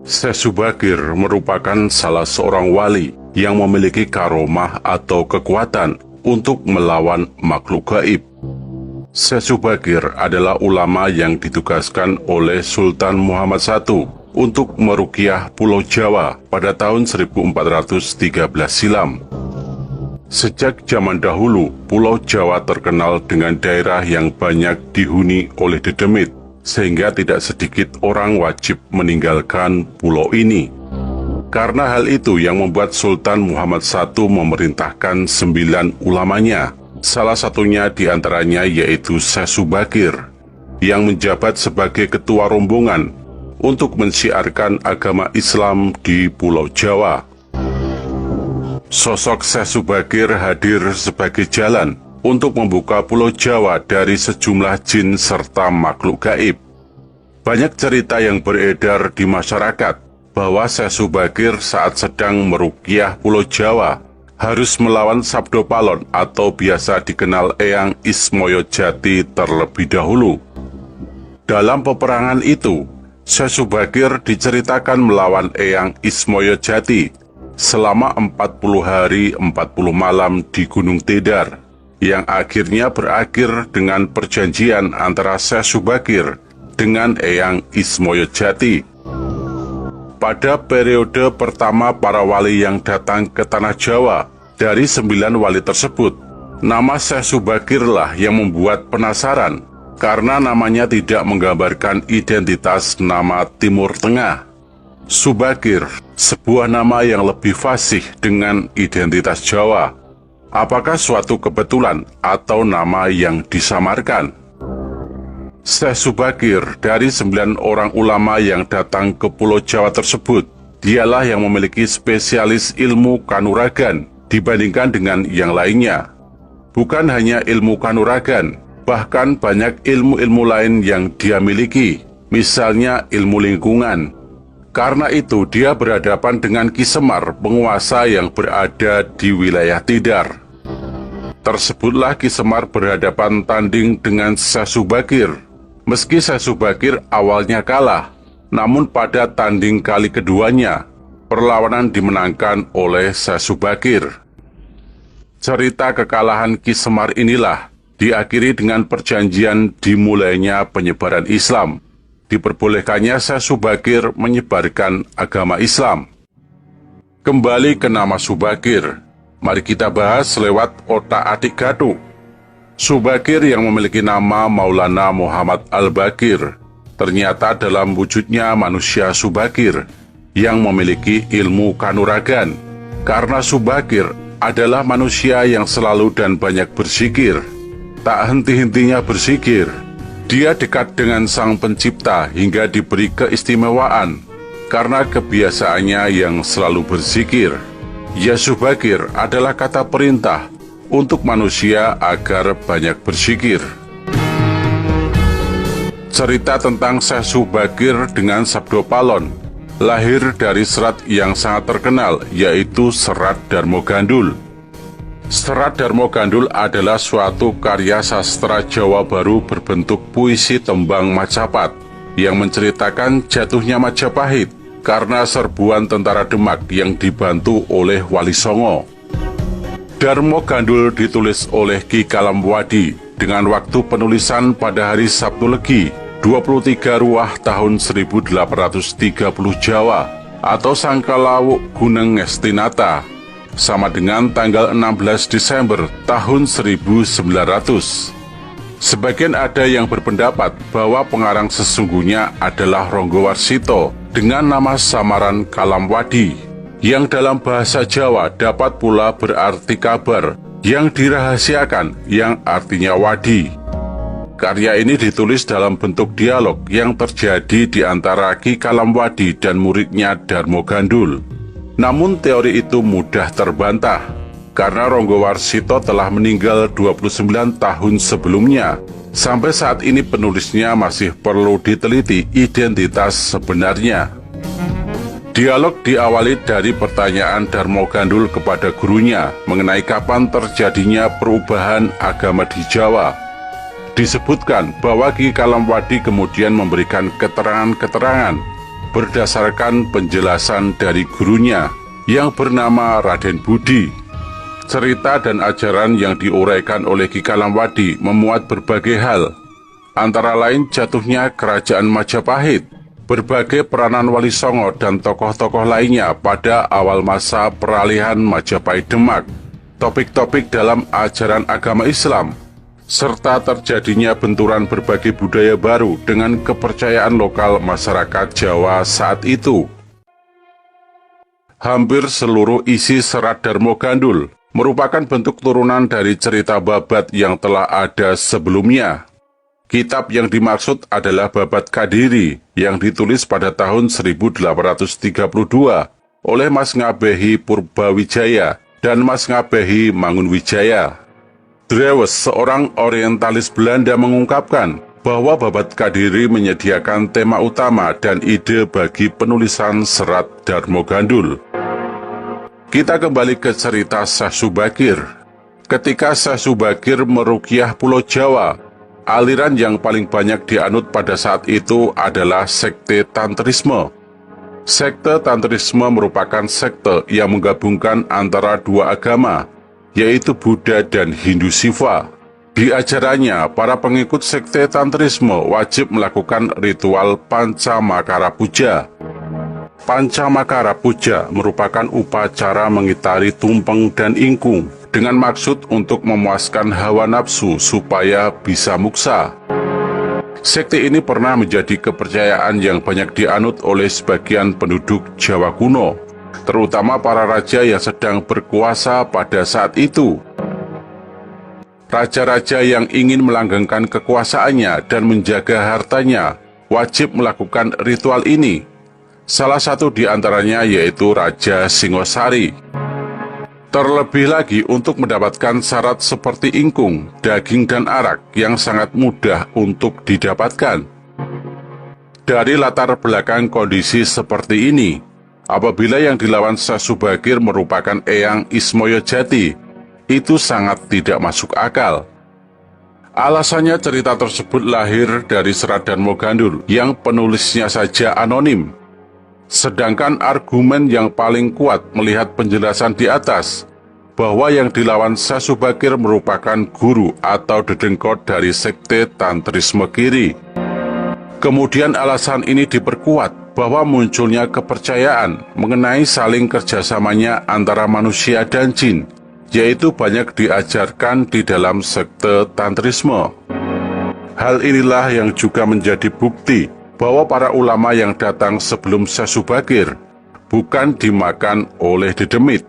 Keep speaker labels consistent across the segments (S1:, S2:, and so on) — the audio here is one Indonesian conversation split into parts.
S1: Syekh Subagir merupakan salah seorang wali yang memiliki karomah atau kekuatan untuk melawan makhluk gaib. Syekh Subagir adalah ulama yang ditugaskan oleh Sultan Muhammad I untuk meruqyah Pulau Jawa pada tahun 1413 silam. Sejak zaman dahulu, Pulau Jawa terkenal dengan daerah yang banyak dihuni oleh dedemit, sehingga tidak sedikit orang wajib meninggalkan pulau ini. Karena hal itu yang membuat Sultan Muhammad I memerintahkan 9 ulamanya. Salah satunya diantaranya yaitu Syekh Subagir, yang menjabat sebagai ketua rombongan untuk mensiarkan agama Islam di Pulau Jawa. Sosok Syekh Subagir hadir sebagai jalan untuk membuka Pulau Jawa dari sejumlah jin serta makhluk gaib. Banyak cerita yang beredar di masyarakat bahwa Syekh Subagir saat sedang meruqyah Pulau Jawa harus melawan Sabdo Palon atau biasa dikenal Eyang Ismoyo Jati terlebih dahulu. Dalam peperangan itu, Syekh Subagir diceritakan melawan Eyang Ismoyo Jati selama 40 hari 40 malam di Gunung Tidar, yang akhirnya berakhir dengan perjanjian antara Syekh Subagir dengan Eyang Ismoyo Jati. Pada periode pertama para wali yang datang ke Tanah Jawa, dari 9 wali tersebut, nama Syekh Subagirlah yang membuat penasaran, karena namanya tidak menggambarkan identitas nama Timur Tengah. Subagir, sebuah nama yang lebih fasih dengan identitas Jawa. Apakah suatu kebetulan atau nama yang disamarkan? Syekh Subagir dari 9 orang ulama yang datang ke Pulau Jawa tersebut, dialah yang memiliki spesialis ilmu kanuragan dibandingkan dengan yang lainnya. Bukan hanya ilmu kanuragan, bahkan banyak ilmu-ilmu lain yang dia miliki, misalnya ilmu lingkungan. Karena itu dia berhadapan dengan Ki Semar, penguasa yang berada di wilayah Tidar. Tersebutlah Ki Semar berhadapan tanding dengan Syekh Subagir. Meski Syekh Subagir awalnya kalah, namun pada tanding kali keduanya, perlawanan dimenangkan oleh Syekh Subagir. Cerita kekalahan Ki Semar inilah diakhiri dengan perjanjian dimulainya penyebaran Islam. Diperbolehkannya Syekh Subagir menyebarkan agama Islam. Kembali ke nama Subagir, mari kita bahas lewat otak-atik gaduh. Subagir yang memiliki nama Maulana Muhammad Al-Bagir, ternyata dalam wujudnya manusia Subagir yang memiliki ilmu kanuragan. Karena Subagir adalah manusia yang selalu dan banyak berzikir, tak henti-hentinya berzikir. Dia dekat dengan Sang Pencipta hingga diberi keistimewaan karena kebiasaannya yang selalu berzikir. Ya Subagir adalah kata perintah untuk manusia agar banyak berzikir. Cerita tentang Syekh Subagir dengan Sabdo Palon lahir dari serat yang sangat terkenal, yaitu Serat Darmo Gandul. Serat Darmo Gandul adalah suatu karya sastra Jawa baru berbentuk puisi tembang Majapahit yang menceritakan jatuhnya Majapahit karena serbuan tentara Demak yang dibantu oleh Wali Songo. Darmo Gandul ditulis oleh Ki Kalamwadi dengan waktu penulisan pada hari Sabtu Legi 23 Ruah tahun 1830 Jawa atau Sangkalawuk Guneng Ngestinata, sama dengan tanggal 16 Desember tahun 1900. Sebagian ada yang berpendapat bahwa pengarang sesungguhnya adalah Ronggo Warsito dengan nama samaran Kalamwadi, yang dalam bahasa Jawa dapat pula berarti kabar yang dirahasiakan, yang artinya wadi. Karya ini ditulis dalam bentuk dialog yang terjadi di antara Ki Kalamwadi dan muridnya Darmo Gandul. Namun teori itu mudah terbantah, karena Ronggo Warsito telah meninggal 29 tahun sebelumnya. Sampai saat ini penulisnya masih perlu diteliti identitas sebenarnya. Dialog diawali dari pertanyaan Darmo Gandul kepada gurunya mengenai kapan terjadinya perubahan agama di Jawa. Disebutkan bahwa Ki Kalamwadi kemudian memberikan keterangan-keterangan berdasarkan penjelasan dari gurunya yang bernama Raden Budi. Cerita dan ajaran yang diuraikan oleh Ki Kalamwadi memuat berbagai hal, antara lain jatuhnya kerajaan Majapahit, berbagai peranan Wali Songo dan tokoh-tokoh lainnya pada awal masa peralihan Majapahit Demak, topik-topik dalam ajaran agama Islam, serta terjadinya benturan berbagai budaya baru dengan kepercayaan lokal masyarakat Jawa saat itu. Hampir seluruh isi Serat Darmo Gandul merupakan bentuk turunan dari cerita Babat yang telah ada sebelumnya. Kitab yang dimaksud adalah Babat Kadiri yang ditulis pada tahun 1832 oleh Mas Ngabehi Purbawijaya dan Mas Ngabehi Mangunwijaya. Drewes, seorang orientalis Belanda, mengungkapkan bahwa Babat Kadiri menyediakan tema utama dan ide bagi penulisan Serat Darmo Gandul. Kita kembali ke cerita Syekh Subakir. Ketika Syekh Subakir meruqyah Pulau Jawa, aliran yang paling banyak dianut pada saat itu adalah sekte Tantrisme. Sekte Tantrisme merupakan sekte yang menggabungkan antara dua agama, yaitu Buddha dan Hindu Siva. Di ajarannya, para pengikut sekte Tantrisme wajib melakukan ritual Pancamakara Puja. Pancamakara Puja merupakan upacara mengitari tumpeng dan ingkung dengan maksud untuk memuaskan hawa nafsu supaya bisa muksa. Sekte ini pernah menjadi kepercayaan yang banyak dianut oleh sebagian penduduk Jawa kuno, terutama para raja yang sedang berkuasa pada saat itu. Raja-raja yang ingin melanggengkan kekuasaannya dan menjaga hartanya wajib melakukan ritual ini. Salah satu di antaranya yaitu Raja Singosari. Terlebih lagi untuk mendapatkan syarat seperti ingkung, daging dan arak yang sangat mudah untuk didapatkan. Dari latar belakang kondisi seperti ini, apabila yang dilawan Syekh Subakir merupakan Eyang Ismoyojati, itu sangat tidak masuk akal. Alasannya cerita tersebut lahir dari Serat Darmo Gandul yang penulisnya saja anonim. Sedangkan argumen yang paling kuat melihat penjelasan di atas, bahwa yang dilawan Syekh Subakir merupakan guru atau dedengkot dari sekte Tantrisme Kiri. Kemudian alasan ini diperkuat bahwa munculnya kepercayaan mengenai saling kerjasamanya antara manusia dan jin, yaitu banyak diajarkan di dalam sekte Tantrisme. Hal inilah yang juga menjadi bukti bahwa para ulama yang datang sebelum Syekh Subakir bukan dimakan oleh dedemit,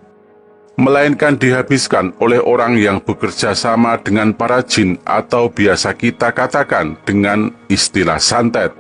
S1: melainkan dihabiskan oleh orang yang bekerja sama dengan para jin atau biasa kita katakan dengan istilah santet.